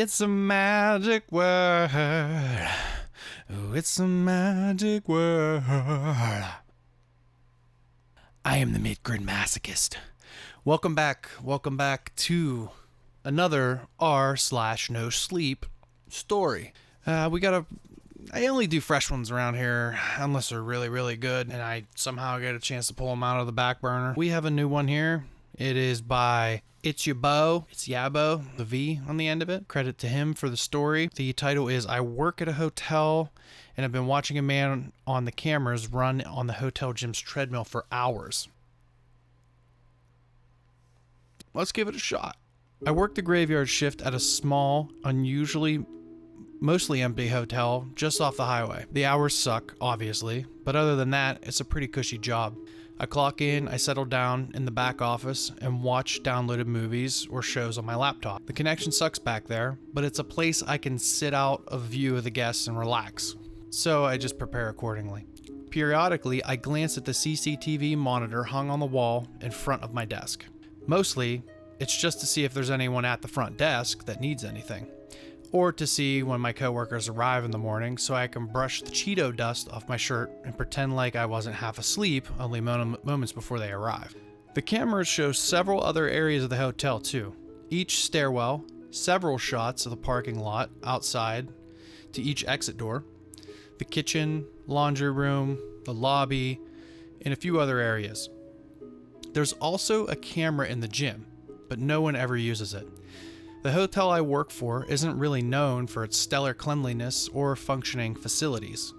It's a magic word. Oh, it's a magic word. I am the mid-grid masochist. Welcome back to another r/nosleep story. I only do fresh ones around here unless they're really, really good and I somehow get a chance to pull them out of the back burner. We have a new one here. It is by ItsyoboV. It's Yabo, the V on the end of it. Credit to him for the story. The title is, I work at a hotel and I've been watching a man on the cameras run on the hotel gym's treadmill for hours. Let's give it a shot. I work the graveyard shift at a small, unusually mostly empty hotel just off the highway. The hours suck, obviously, but other than that, it's a pretty cushy job. I clock in, I settle down in the back office and watch downloaded movies or shows on my laptop. The connection sucks back there, but it's a place I can sit out of view of the guests and relax. So I just prepare accordingly. Periodically, I glance at the CCTV monitor hung on the wall in front of my desk. Mostly, it's just to see if there's anyone at the front desk that needs anything, or to see when my coworkers arrive in the morning so I can brush the Cheeto dust off my shirt and pretend like I wasn't half asleep only moments before they arrive. The cameras show several other areas of the hotel too. Each stairwell, several shots of the parking lot outside to each exit door, the kitchen, laundry room, the lobby, and a few other areas. There's also a camera in the gym, but no one ever uses it. The hotel I work for isn't really known for its stellar cleanliness or functioning facilities.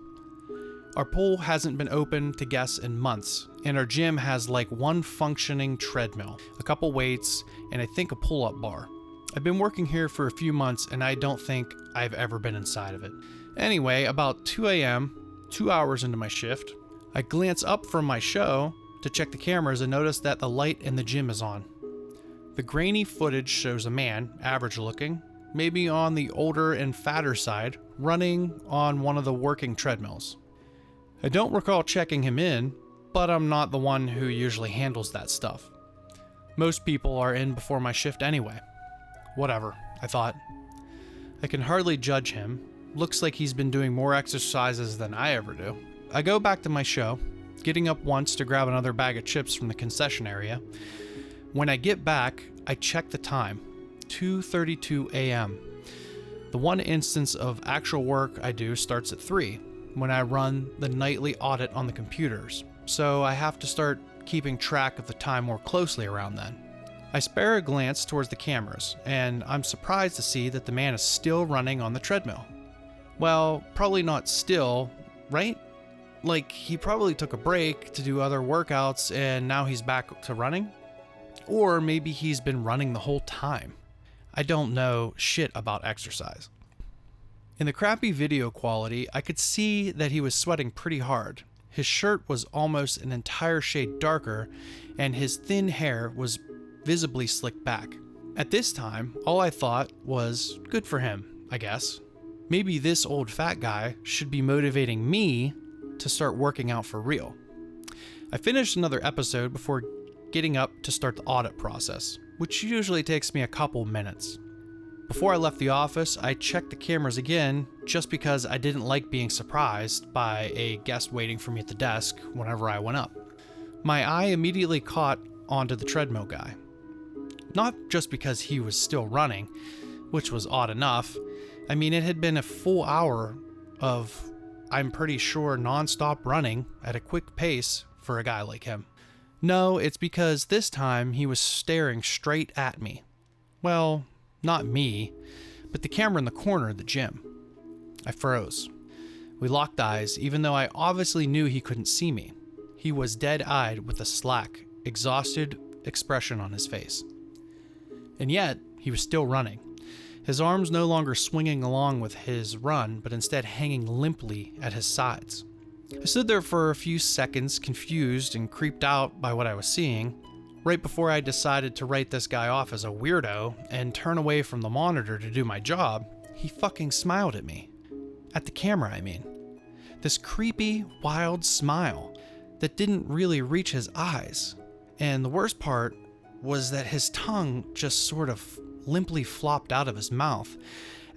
Our pool hasn't been open to guests in months, and our gym has like one functioning treadmill, a couple weights, and I think a pull-up bar. I've been working here for a few months and I don't think I've ever been inside of it. Anyway, about 2 a.m., 2 hours into my shift, I glance up from my show to check the cameras and notice that the light in the gym is on. The grainy footage shows a man, average looking, maybe on the older and fatter side, running on one of the working treadmills. I don't recall checking him in, but I'm not the one who usually handles that stuff. Most people are in before my shift anyway. Whatever, I thought. I can hardly judge him. Looks like he's been doing more exercises than I ever do. I go back to my show, getting up once to grab another bag of chips from the concession area. When I get back, I check the time, 2:32 a.m. The one instance of actual work I do starts at 3, when I run the nightly audit on the computers, so I have to start keeping track of the time more closely around then. I spare a glance towards the cameras, and I'm surprised to see that the man is still running on the treadmill. Well, probably not still, right? Like, he probably took a break to do other workouts and now he's back to running? Or maybe he's been running the whole time. I don't know shit about exercise. In the crappy video quality, I could see that he was sweating pretty hard. His shirt was almost an entire shade darker, and his thin hair was visibly slicked back. At this time, all I thought was, good for him, I guess. Maybe this old fat guy should be motivating me to start working out for real. I finished another episode before getting up to start the audit process, which usually takes me a couple minutes. Before I left the office, I checked the cameras again just because I didn't like being surprised by a guest waiting for me at the desk whenever I went up. My eye immediately caught onto the treadmill guy. Not just because he was still running, which was odd enough. I mean, it had been a full hour of, I'm pretty sure, non-stop running at a quick pace for a guy like him. No, it's because this time he was staring straight at me. Well, not me, but the camera in the corner of the gym. I froze. We locked eyes, even though I obviously knew he couldn't see me. He was dead-eyed with a slack, exhausted expression on his face. And yet, he was still running. His arms no longer swinging along with his run, but instead hanging limply at his sides. I stood there for a few seconds, confused and creeped out by what I was seeing. Right before I decided to write this guy off as a weirdo and turn away from the monitor to do my job, he fucking smiled at me. At the camera, I mean. This creepy, wild smile that didn't really reach his eyes. And the worst part was that his tongue just sort of limply flopped out of his mouth,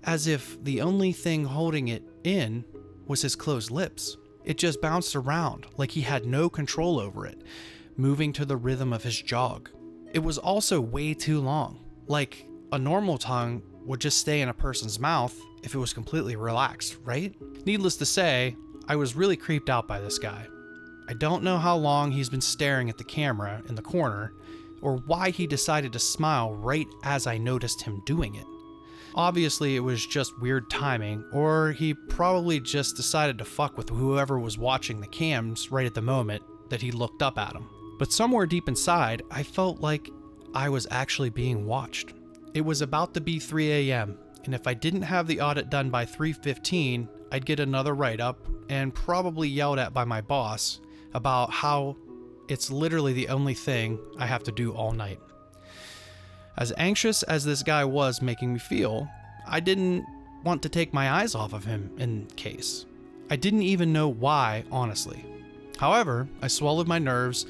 as if the only thing holding it in was his closed lips. It just bounced around like he had no control over it, moving to the rhythm of his jog. It was also way too long, like a normal tongue would just stay in a person's mouth if it was completely relaxed, right? Needless to say, I was really creeped out by this guy. I don't know how long he's been staring at the camera in the corner, or why he decided to smile right as I noticed him doing it. Obviously, it was just weird timing, or he probably just decided to fuck with whoever was watching the cams right at the moment that he looked up at him. But somewhere deep inside, I felt like I was actually being watched. It was about to be 3 a.m., and if I didn't have the audit done by 3:15, I'd get another write-up and probably yelled at by my boss about how it's literally the only thing I have to do all night. As anxious as this guy was making me feel, I didn't want to take my eyes off of him in case. I didn't even know why, honestly. However, I swallowed my nerves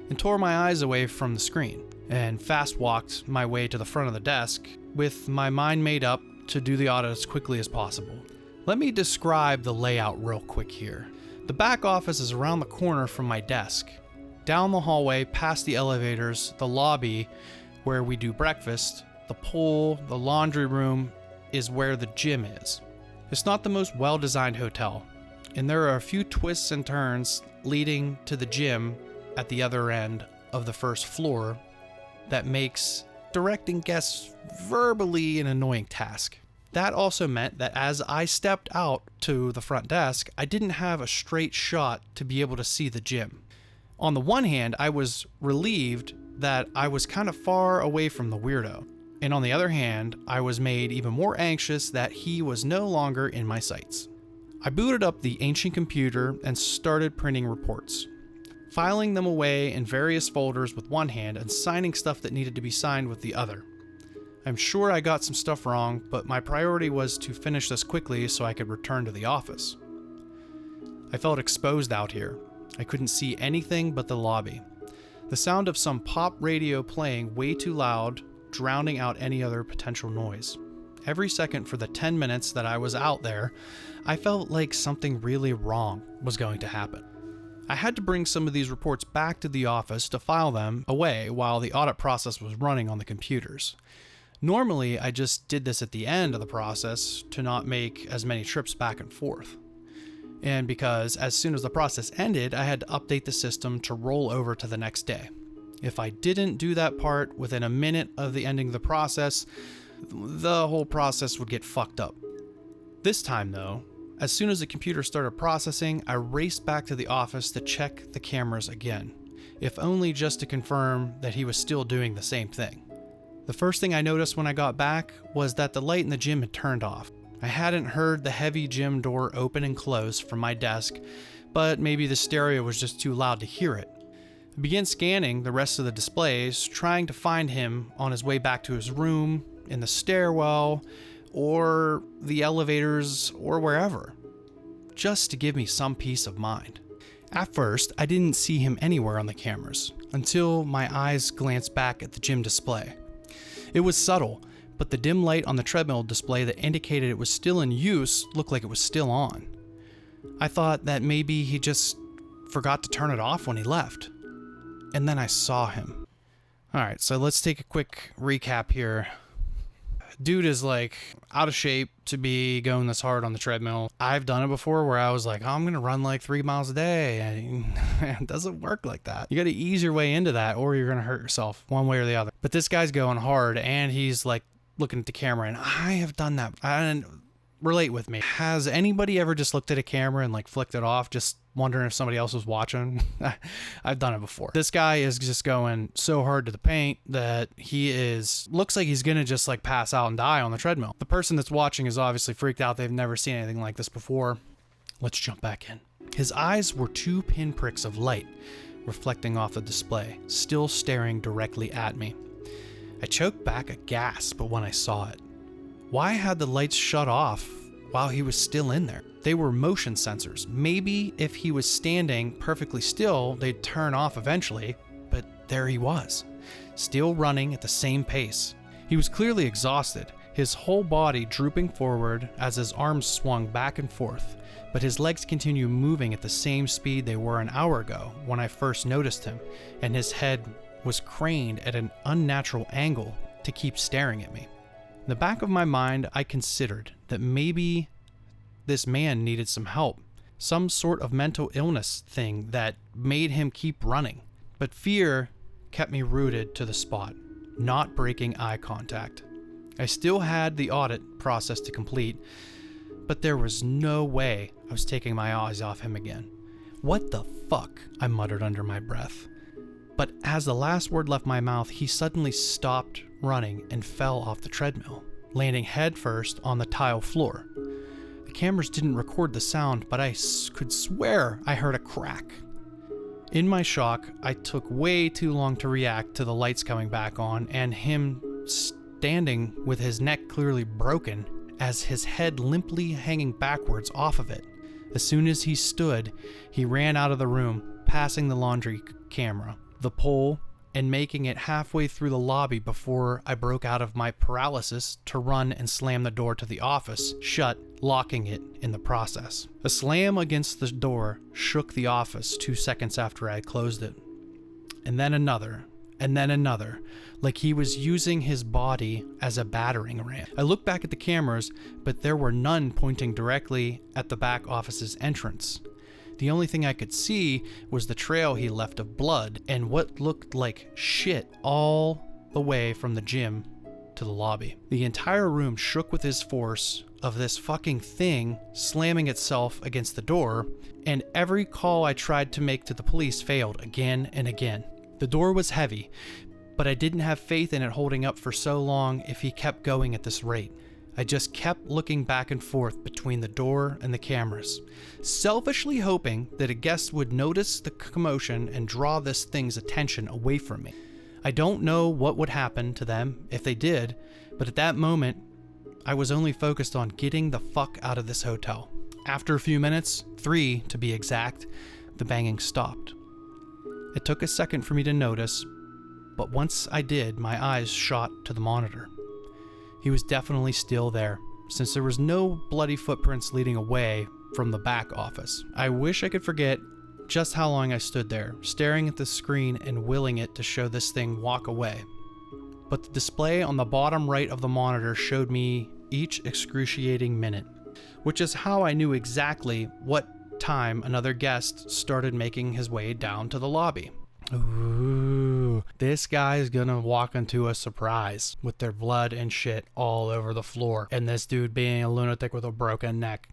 and tore my eyes away from the screen, and fast walked my way to the front of the desk with my mind made up to do the audit as quickly as possible. Let me describe the layout real quick here. The back office is around the corner from my desk. Down the hallway, past the elevators, the lobby where we do breakfast, the pool, the laundry room is where the gym is. It's not the most well-designed hotel, and there are a few twists and turns leading to the gym at the other end of the first floor that makes directing guests verbally an annoying task. That also meant that as I stepped out to the front desk, I didn't have a straight shot to be able to see the gym. On the one hand, I was relieved that I was kind of far away from the weirdo, and on the other hand, I was made even more anxious that he was no longer in my sights. I booted up the ancient computer and started printing reports, filing them away in various folders with one hand and signing stuff that needed to be signed with the other. I'm sure I got some stuff wrong, but my priority was to finish this quickly so I could return to the office. I felt exposed out here. I couldn't see anything but the lobby. The sound of some pop radio playing way too loud, drowning out any other potential noise. Every second for the 10 minutes that I was out there, I felt like something really wrong was going to happen. I had to bring some of these reports back to the office to file them away while the audit process was running on the computers. Normally, I just did this at the end of the process to not make as many trips back and forth. And because as soon as the process ended, I had to update the system to roll over to the next day. If I didn't do that part within a minute of the ending of the process, the whole process would get fucked up. This time though, as soon as the computer started processing, I raced back to the office to check the cameras again, if only just to confirm that he was still doing the same thing. The first thing I noticed when I got back was that the light in the gym had turned off. I hadn't heard the heavy gym door open and close from my desk, but maybe the stereo was just too loud to hear it. I began scanning the rest of the displays, trying to find him on his way back to his room, in the stairwell, or the elevators, or wherever, just to give me some peace of mind. At first, I didn't see him anywhere on the cameras, until my eyes glanced back at the gym display. It was subtle, but the dim light on the treadmill display that indicated it was still in use looked like it was still on. I thought that maybe he just forgot to turn it off when he left. And then I saw him. Alright, so let's take a quick recap here. Dude is like out of shape to be going this hard on the treadmill. I've done it before where I was like, oh, I'm gonna run like 3 miles a day. And it doesn't work like that. You gotta ease your way into that or you're gonna hurt yourself one way or the other. But this guy's going hard and he's like looking at the camera, and I have done that. And relate with me. Has anybody ever just looked at a camera and like flicked it off, just wondering if somebody else was watching? I've done it before. This guy is just going so hard to the paint that looks like he's gonna just like pass out and die on the treadmill. The person that's watching is obviously freaked out. They've never seen anything like this before. Let's jump back in. His eyes were 2 pinpricks of light reflecting off the display, still staring directly at me. I choked back a gasp when I saw it. Why had the lights shut off while he was still in there? They were motion sensors. Maybe if he was standing perfectly still, they'd turn off eventually, but there he was, still running at the same pace. He He was clearly exhausted, his whole body drooping forward as his arms swung back and forth, but his legs continued moving at the same speed they were an hour ago when I first noticed him, and his head was craned at an unnatural angle to keep staring at me. In the back of my mind, I considered that maybe this man needed some help, some sort of mental illness thing that made him keep running. But fear kept me rooted to the spot, not breaking eye contact. I still had the audit process to complete, but there was no way I was taking my eyes off him again. "What the fuck?" I muttered under my breath. But as the last word left my mouth, he suddenly stopped running and fell off the treadmill, landing headfirst on the tile floor. The cameras didn't record the sound, but I could swear I heard a crack. In my shock, I took way too long to react to the lights coming back on and him standing with his neck clearly broken as his head limply hanging backwards off of it. As soon as he stood, he ran out of the room, passing the laundry camera, the pole, and making it halfway through the lobby before I broke out of my paralysis to run and slam the door to the office shut, locking it in the process. A slam against the door shook the office 2 seconds after I had closed it. And then another, like he was using his body as a battering ram. I looked back at the cameras, but there were none pointing directly at the back office's entrance. The only thing I could see was the trail he left of blood and what looked like shit all the way from the gym to the lobby. The entire room shook with his force of this fucking thing slamming itself against the door, and every call I tried to make to the police failed again and again. The door was heavy, but I didn't have faith in it holding up for so long if he kept going at this rate. I just kept looking back and forth between the door and the cameras, selfishly hoping that a guest would notice the commotion and draw this thing's attention away from me. I don't know what would happen to them if they did, but at that moment, I was only focused on getting the fuck out of this hotel. After a few minutes, 3 to be exact, the banging stopped. It took a second for me to notice, but once I did, my eyes shot to the monitor. He was definitely still there, since there was no bloody footprints leading away from the back office. I wish I could forget just how long I stood there, staring at the screen and willing it to show this thing walk away. But the display on the bottom right of the monitor showed me each excruciating minute, which is how I knew exactly what time another guest started making his way down to the lobby. Ooh, this guy's gonna walk into a surprise with their blood and shit all over the floor, and this dude being a lunatic with a broken neck.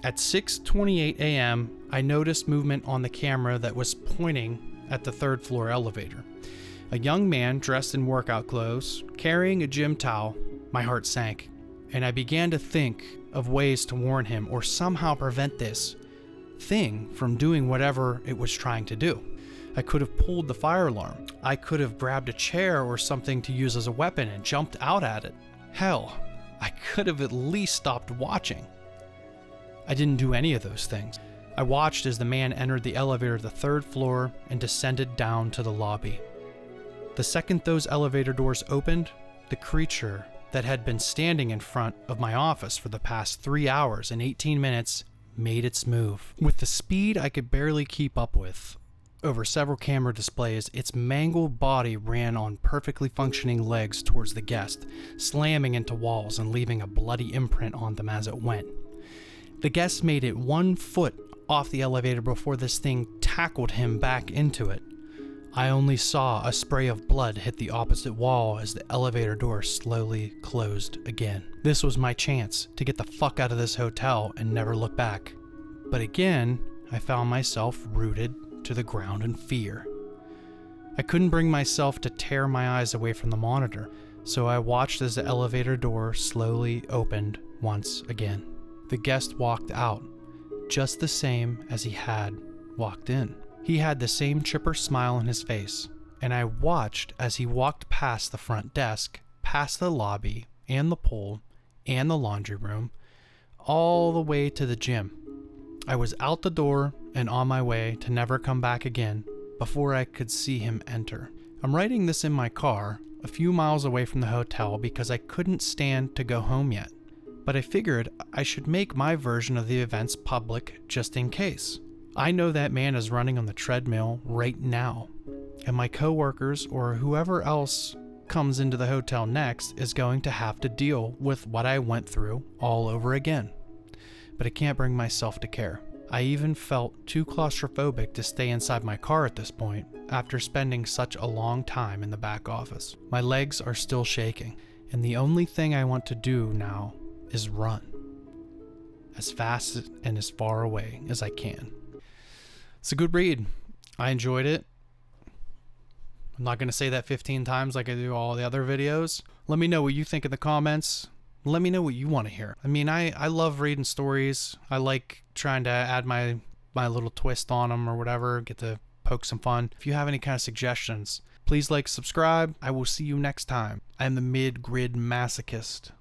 At 6:28 a.m., I noticed movement on the camera that was pointing at the 3rd floor elevator. A young man dressed in workout clothes, carrying a gym towel. My heart sank, and I began to think of ways to warn him or somehow prevent this thing from doing whatever it was trying to do. I could have pulled the fire alarm. I could have grabbed a chair or something to use as a weapon and jumped out at it. Hell, I could have at least stopped watching. I didn't do any of those things. I watched as the man entered the elevator to the 3rd floor and descended down to the lobby. The second those elevator doors opened, the creature that had been standing in front of my office for the past 3 hours and 18 minutes made its move. With the speed I could barely keep up with, over several camera displays, its mangled body ran on perfectly functioning legs towards the guest, slamming into walls and leaving a bloody imprint on them as it went. The guest made it 1 foot off the elevator before this thing tackled him back into it. I only saw a spray of blood hit the opposite wall as the elevator door slowly closed again. This was my chance to get the fuck out of this hotel and never look back. But again, I found myself rooted to the ground in fear. I couldn't bring myself to tear my eyes away from the monitor, so I watched as the elevator door slowly opened once again. The guest walked out, just the same as he had walked in. He had the same chipper smile on his face, and I watched as he walked past the front desk, past the lobby, and the pool, and the laundry room, all the way to the gym. I was out the door and on my way to never come back again before I could see him enter. I'm writing this in my car, a few miles away from the hotel because I couldn't stand to go home yet. But I figured I should make my version of the events public just in case. I know that man is running on the treadmill right now, and my coworkers or whoever else comes into the hotel next is going to have to deal with what I went through all over again. But I can't bring myself to care. I even felt too claustrophobic to stay inside my car at this point after spending such a long time in the back office. My legs are still shaking, and the only thing I want to do now is run as fast and as far away as I can. It's a good read. I enjoyed it. I'm not going to say that 15 times like I do all the other videos. Let me know what you think in the comments. Let me know what you want to hear. I mean, I love reading stories. I like trying to add my little twist on them or whatever, get to poke some fun. If you have any kind of suggestions, please like, subscribe. I will see you next time. I am the Mid-Grid Masochist.